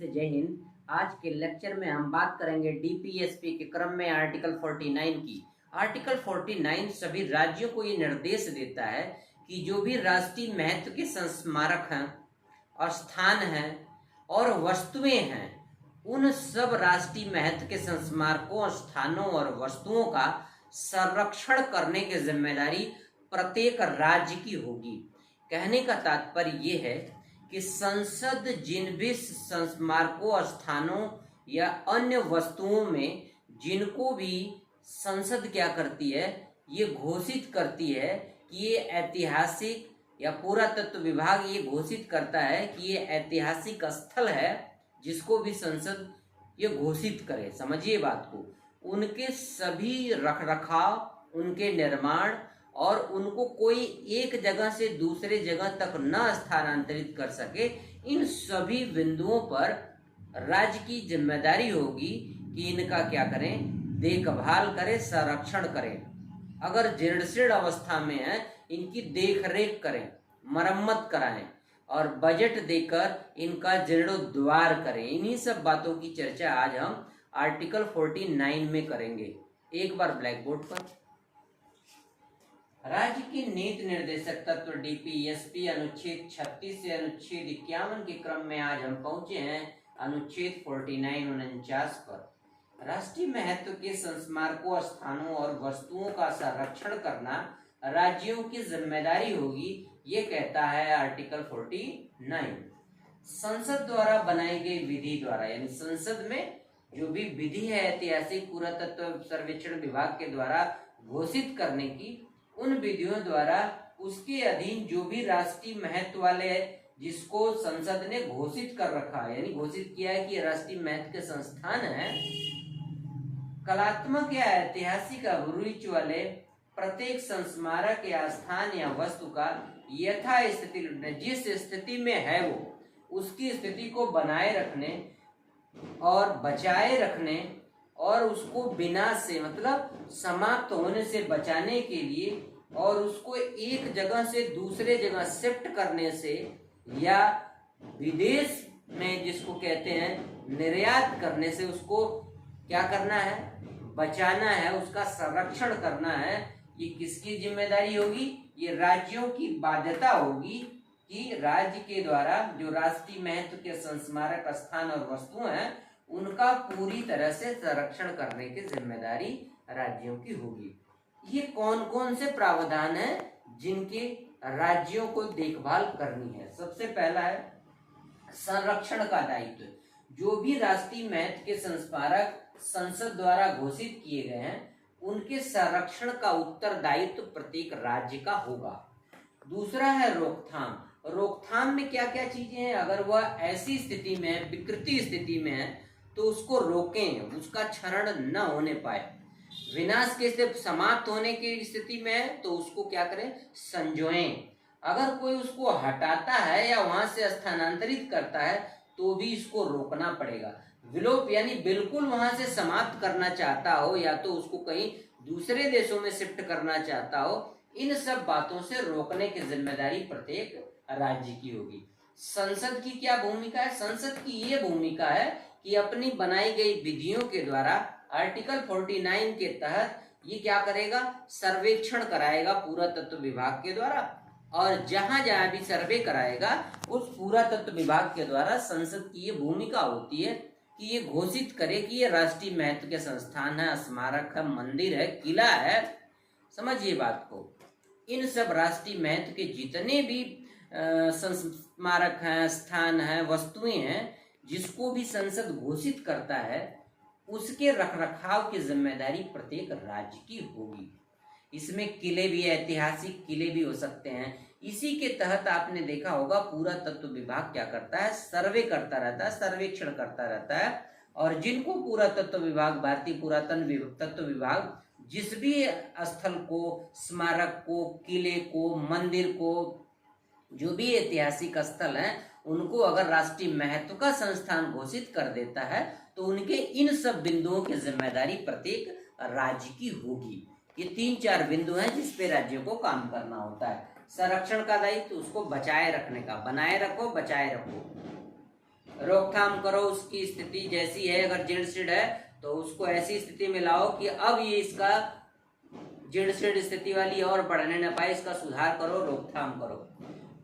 से जय हिंद। आज के लेक्चर में हम बात करेंगे डीपीएसपी के क्रम में आर्टिकल 49 की। आर्टिकल 49 सभी राज्यों को ये निर्देश देता है कि जो भी राष्ट्रीय महत्व के संस्मारक हैं और स्थान हैं और वस्तुएं हैं, उन सब राष्ट्रीय महत्व के संस्मारकों, स्थानों और वस्तुओं का संरक्षण करने की जिम्मेदारी प्रत्येक राज्य की होगी। कहने का तात्पर्य ये है कि संसद जिन भी स्मारकों, स्थानों या अन्य वस्तुओं में जिनको भी संसद क्या करती है, ये घोषित करती है कि ये ऐतिहासिक, या पुरातत्व विभाग ये घोषित करता है कि ये ऐतिहासिक स्थल है, जिसको भी संसद ये घोषित करे। समझिए बात को। उनके सभी रखरखाव, उनके निर्माण और उनको कोई एक जगह से दूसरे जगह तक न स्थानांतरित कर सके, इन सभी बिंदुओं पर राज्य की जिम्मेदारी होगी कि इनका क्या करें, देखभाल करें, संरक्षण करें। अगर जीर्णशीर्ण अवस्था में है, इनकी देखरेख करें, मरम्मत कराएं और बजट देकर इनका जीर्णोद्धार करें। इन्हीं सब बातों की चर्चा आज हम आर्टिकल 49 में करेंगे। एक बार ब्लैक बोर्ड पर राज्य की नीति निर्देशक तत्व डीपीएसपी अनुच्छेद 36 से अनुच्छेद 51 के क्रम में आज हम पहुंचे हैं अनुच्छेद 49 पर। राष्ट्रीय महत्व के संस्मारकों, स्थानों और वस्तुओं का संरक्षण करना राज्यों की जिम्मेदारी होगी, ये कहता है आर्टिकल 49। संसद द्वारा बनाई गई विधि द्वारा, यानी संसद में जो भी विधि है ऐतिहासिक पुरातत्व सर्वेक्षण विभाग के द्वारा घोषित करने की, उन विधियों द्वारा उसके अधीन जो भी राष्ट्रीय महत्व वाले है, जिसको संसद ने घोषित कर रखा है, यानी घोषित किया है कि राष्ट्रीय महत्व के संस्थान है, कलात्मक या ऐतिहासिक अभिरुचि वाले प्रत्येक संस्मारक या स्थान या वस्तु का यथा स्थिति, जिस स्थिति में है वो उसकी स्थिति को बनाए रखने और बचाए रखने और उसको विनाश से, मतलब समाप्त होने से बचाने के लिए, और उसको एक जगह से दूसरे जगह शिफ्ट करने से या विदेश में जिसको कहते हैं निर्यात करने से उसको क्या करना है, बचाना है, उसका संरक्षण करना है। ये किसकी जिम्मेदारी होगी? ये राज्यों की बाध्यता होगी कि राज्य के द्वारा जो राष्ट्रीय महत्व के संस्मारक, स्थान और वस्तुएं हैं, उनका पूरी तरह से संरक्षण करने की जिम्मेदारी राज्यों की होगी। ये कौन कौन से प्रावधान हैं जिनके राज्यों को देखभाल करनी है? सबसे पहला है संरक्षण का दायित्व। जो भी राष्ट्रीय महत्व के संस्मारक संसद द्वारा घोषित किए गए हैं, उनके संरक्षण का उत्तरदायित्व प्रत्येक राज्य का होगा। दूसरा है रोकथाम। रोकथाम में क्या क्या चीजें हैं? अगर वह ऐसी स्थिति में है, विकृति स्थिति में है, तो उसको रोकें, उसका क्षरण न होने पाए। विनाश के से समाप्त होने की स्थिति में है तो उसको क्या करें, संजोएं। अगर कोई उसको हटाता है या वहां से स्थानांतरित करता है तो भी इसको रोकना पड़ेगा। विलोप यानी बिल्कुल वहां से समाप्त करना चाहता हो या तो उसको कहीं दूसरे देशों में शिफ्ट करना चाहता हो, इन सब बातों से रोकने की जिम्मेदारी प्रत्येक राज्य की होगी। संसद की क्या भूमिका है? संसद की ये भूमिका है कि अपनी बनाई गई विधियों के द्वारा आर्टिकल 49 के तहत ये क्या करेगा, सर्वेक्षण कराएगा पुरातत्व विभाग के द्वारा, और जहां जहां भी सर्वे कराएगा उस पुरातत्व विभाग के द्वारा संसद की ये भूमिका होती है कि ये घोषित करे कि ये राष्ट्रीय महत्व के संस्थान है, स्मारक है, मंदिर है, किला है। समझिए बात को। इन सब राष्ट्रीय महत्व के जितने भी स्मारक हैं, स्थान हैं, वस्तुएं हैं, जिसको भी संसद घोषित करता है, उसके रखरखाव की जिम्मेदारी प्रत्येक राज्य की होगी। इसमें किले भी, ऐतिहासिक किले भी हो सकते हैं। इसी के तहत आपने देखा होगा पुरातत्व विभाग क्या करता है, सर्वे करता रहता है, सर्वेक्षण करता रहता है, और जिनको पुरातत्व विभाग, भारतीय पुरातन तत्व विभाग जिस भी स्थल को, स्मारक को, किले को, मंदिर को, जो भी ऐतिहासिक स्थल हैं, उनको अगर राष्ट्रीय महत्व का संस्थान घोषित कर देता है तो उनके इन सब बिंदुओं की जिम्मेदारी प्रत्येक राज्य की होगी। ये 3-4 बिंदु हैं जिस पे राज्यों को काम करना होता है। संरक्षण का दायित्व, उसको बचाए रखने का, बनाए रखो, बचाए रखो। रोकथाम करो, उसकी स्थिति जैसी है, अगर जीर्ण है तो उसको ऐसी स्थिति में लाओ कि अब ये इसका जीर्ण स्थिति वाली और बढ़ने न पाए, इसका सुधार करो, रोकथाम करो।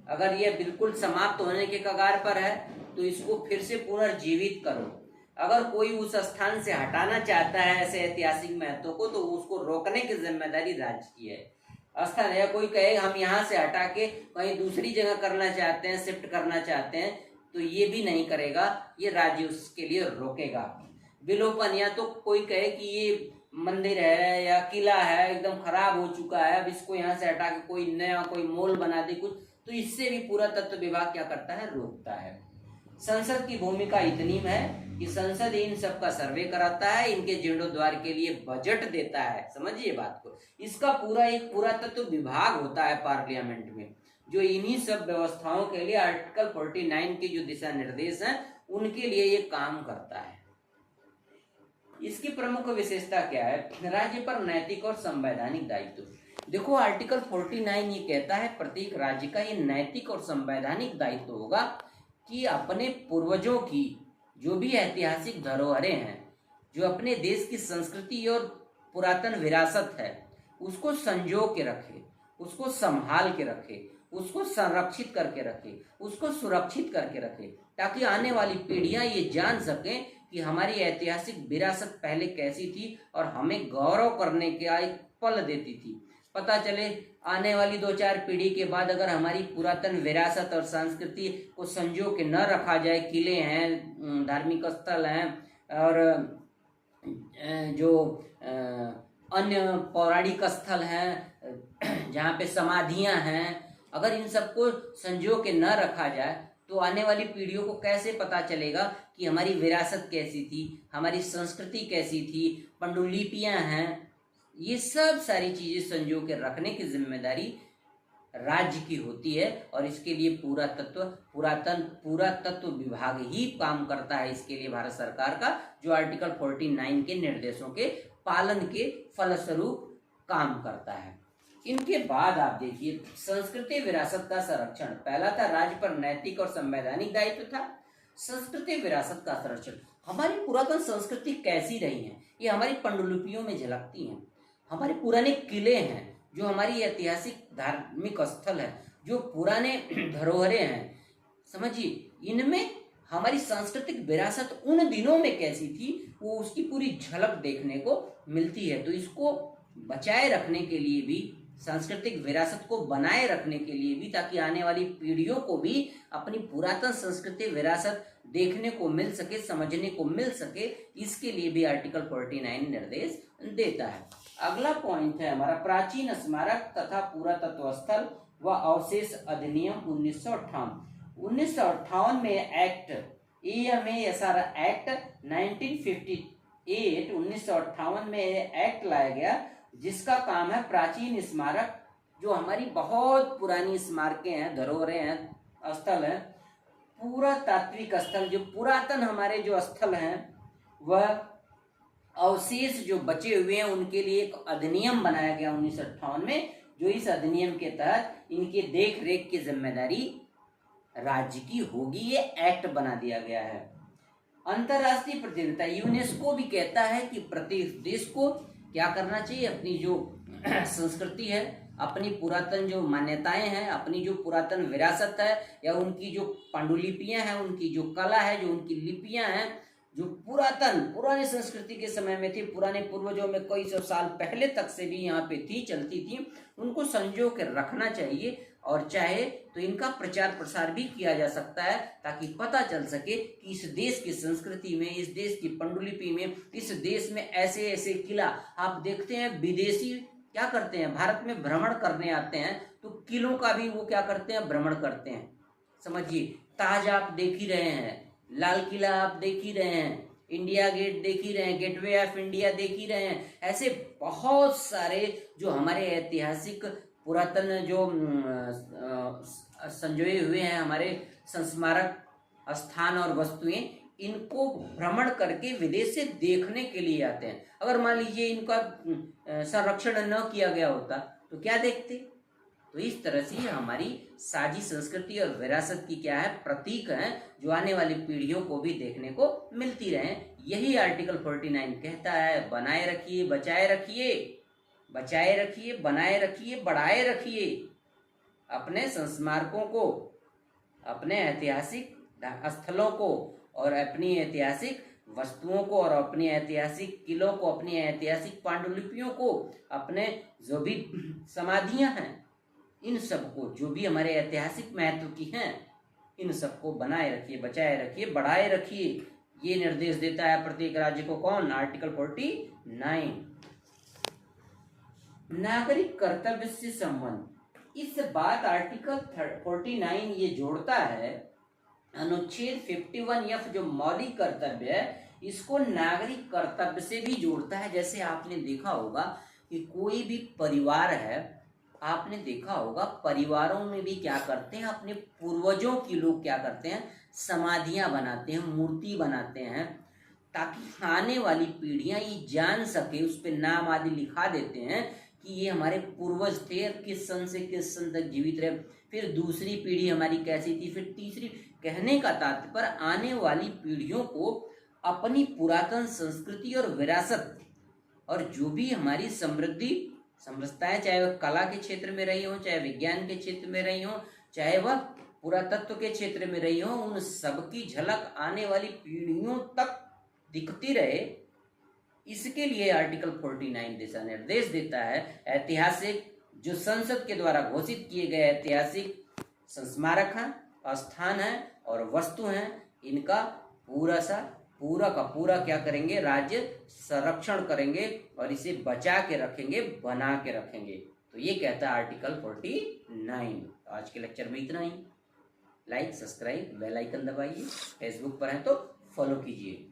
अगर ये बिल्कुल समाप्त होने के कगार पर है तो इसको फिर से पुनर्जीवित करो। अगर कोई उस स्थान से हटाना चाहता है ऐसे ऐतिहासिक महत्व को, तो उसको रोकने की जिम्मेदारी राज्य की है। स्थल है, कोई कहे हम यहाँ से हटा के कहीं दूसरी जगह करना चाहते हैं, शिफ्ट करना चाहते हैं, तो ये भी नहीं करेगा, ये राज्य उसके लिए रोकेगा। विलोपन, या तो कोई कहे कि ये मंदिर है या किला है एकदम खराब हो चुका है, अब इसको यहाँ से हटा के कोई नया कोई मॉल बना दे कुछ, तो इससे भी पुरातत्व विभाग क्या करता है, रोकता है। संसद की भूमिका इतनी है कि संसद इन सब का सर्वे कराता है, इनके जीर्णोद्धार के लिए बजट देता है, समझिए बात को। इसका पूरा एक पुरातत्व विभाग होता है पार्लियामेंट में, जो इन्हीं सब व्यवस्थाओं के लिए आर्टिकल 49 के जो दिशा निर्देश हैं उनके लिए ये काम करता है। इसकी प्रमुख विशेषता क्या है? राज्य पर नैतिक और संवैधानिक दायित्व। देखो आर्टिकल 49 ये कहता है प्रत्येक राज्य का ये नैतिक और संवैधानिक दायित्व होगा कि अपने पूर्वजों की जो भी ऐतिहासिक धरोहरें हैं, जो अपने देश की संस्कृति और पुरातन विरासत है, उसको संजो के रखे, उसको संभाल के रखे, उसको संरक्षित करके रखे, उसको सुरक्षित करके रखे, ताकि आने वाली पीढ़ियां ये जान सकें कि हमारी ऐतिहासिक विरासत पहले कैसी थी और हमें गौरव करने का एक पल देती थी। पता चले आने वाली 2-4 पीढ़ी के बाद अगर हमारी पुरातन विरासत और संस्कृति को संजो के न रखा जाए, किले हैं, धार्मिक स्थल हैं और जो अन्य पौराणिक स्थल हैं जहाँ पे समाधियाँ हैं, अगर इन सबको संजो के न रखा जाए तो आने वाली पीढ़ियों को कैसे पता चलेगा कि हमारी विरासत कैसी थी, हमारी संस्कृति कैसी थी, पांडुलिपियाँ हैं, ये सब सारी चीजें संजो के रखने की जिम्मेदारी राज्य की होती है। और इसके लिए पुरातत्व विभाग ही काम करता है। इसके लिए भारत सरकार का जो आर्टिकल 49 के निर्देशों के पालन के फलस्वरूप काम करता है। इनके बाद आप देखिए संस्कृति विरासत का संरक्षण। पहला था राज्य पर नैतिक और संवैधानिक दायित्व था, संस्कृति विरासत का संरक्षण। हमारी पुरातन संस्कृति कैसी रही है ये हमारी पांडुलिपियों में झलकती हैं। हमारे पुराने किले हैं, जो हमारी ऐतिहासिक धार्मिक स्थल है, जो पुराने धरोहरें हैं, समझिए इनमें हमारी सांस्कृतिक विरासत उन दिनों में कैसी थी वो उसकी पूरी झलक देखने को मिलती है। तो इसको बचाए रखने के लिए भी, सांस्कृतिक विरासत को बनाए रखने के लिए भी, ताकि आने वाली पीढ़ियों को भी अपनी पुरातन संस्कृति विरासत देखने को मिल सके, समझने को मिल सके, इसके लिए भी आर्टिकल 49 निर्देश देता है। अगला पॉइंट है हमारा प्राचीन स्मारक तथा पुरातत्व स्थल व अवशेष अधिनियम 1958। 1958 में एक्ट AMASR एक्ट 1958 1958 में एक्ट लाया गया, जिसका काम है प्राचीन स्मारक, जो हमारी बहुत पुरानी स्मारकें हैं, धरोहरें हैं, स्थल हैं, पुरातात्विक स्थल, जो पुरातन हमारे जो स्थल हैं, वह अवशेष जो बचे हुए हैं उनके लिए एक अधिनियम बनाया गया 1958 में, जो इस अधिनियम के तहत इनके देख रेख की जिम्मेदारी राज्य की होगी। ये एक्ट बना दिया गया है। अंतरराष्ट्रीय प्रतियोगिता, यूनेस्को भी कहता है कि प्रत्येक देश को क्या करना चाहिए, अपनी जो संस्कृति है, अपनी पुरातन जो मान्यताएं हैं, अपनी जो पुरातन विरासत है, या उनकी जो पांडुलिपियां हैं, उनकी जो कला है, जो उनकी लिपियां हैं, जो पुराने संस्कृति के समय में थी, पुराने पूर्वजों में कई सौ साल पहले तक से भी यहाँ पे थी, चलती थी, उनको संजो के रखना चाहिए। और चाहे तो इनका प्रचार प्रसार भी किया जा सकता है, ताकि पता चल सके कि इस देश की संस्कृति में, इस देश की पांडुलिपि में, इस देश में ऐसे ऐसे किला। आप देखते हैं विदेशी क्या करते हैं, भारत में भ्रमण करने आते हैं तो किलों का भी वो क्या करते हैं, भ्रमण करते हैं। समझिए ताज आप देख ही रहे हैं, लाल किला आप देख ही रहे हैं, इंडिया गेट देख ही रहे हैं, गेटवे ऑफ इंडिया देख ही रहे हैं। ऐसे बहुत सारे जो हमारे ऐतिहासिक पुरातन जो संजोए हुए हैं हमारे संस्मारक स्थान और वस्तुएं, इनको भ्रमण करके विदेश से देखने के लिए आते हैं। अगर मान लीजिए इनका संरक्षण न किया गया होता तो क्या देखते, तो इस तरह से ये हमारी साझी संस्कृति और विरासत की क्या है, प्रतीक है, जो आने वाली पीढ़ियों को भी देखने को मिलती रहे। यही आर्टिकल 49 कहता है, बनाए रखिए, बचाए रखिए, बचाए रखिए, बनाए रखिए, बढ़ाए रखिए अपने संस्मारकों को, अपने ऐतिहासिक स्थलों को, और अपनी ऐतिहासिक वस्तुओं को, और अपनी ऐतिहासिक किलों को, अपनी ऐतिहासिक पांडुलिपियों को, अपने जो भी समाधियां हैं, इन सबको, जो भी हमारे ऐतिहासिक महत्व की हैं, इन सबको बनाए रखिए, बचाए रखिए, बढ़ाए रखिए। ये निर्देश देता है प्रत्येक राज्य को कौन? आर्टिकल 49। नागरिक कर्तव्य से संबंध, इस बात आर्टिकल 49 ये जोड़ता है। अनुच्छेद 51F जो मौलिक कर्तव्य है, इसको नागरिक कर्तव्य से भी जोड़ता है। जैसे आपने देखा होगा कि कोई भी परिवार है, आपने देखा होगा परिवारों में भी क्या करते हैं, अपने पूर्वजों की लोग क्या करते हैं, समाधियां बनाते हैं, मूर्ति बनाते हैं, ताकि आने वाली पीढ़ियां ये जान सके, उस पर नाम आदि लिखा देते हैं कि ये हमारे पूर्वज थे, किस सन से किस सन तक जीवित रहे, फिर दूसरी पीढ़ी हमारी कैसी थी, फिर तीसरी। कहने का तात्पर्य आने वाली पीढ़ियों को अपनी पुरातन संस्कृति और विरासत, और जो भी हमारी समृद्धि समरसताएं, चाहे वह कला के क्षेत्र में रही हो, चाहे विज्ञान के क्षेत्र में रही हो, चाहे वह पुरातत्व के क्षेत्र में रही हो, उन सबकी झलक आने वाली पीढ़ियों तक दिखती रहे, इसके लिए आर्टिकल 49 दिशा निर्देश देता है। ऐतिहासिक जो संसद के द्वारा घोषित किए गए ऐतिहासिक स्मारक हैं, स्थान हैं और वस्तु हैं, इनका पूरा का पूरा क्या करेंगे, राज्य संरक्षण करेंगे और इसे बचा के रखेंगे, बना के रखेंगे। तो ये कहता है आर्टिकल 49। आज के लेक्चर में इतना ही। लाइक, सब्सक्राइब, बेल आइकन दबाइए। फेसबुक पर है तो फॉलो कीजिए।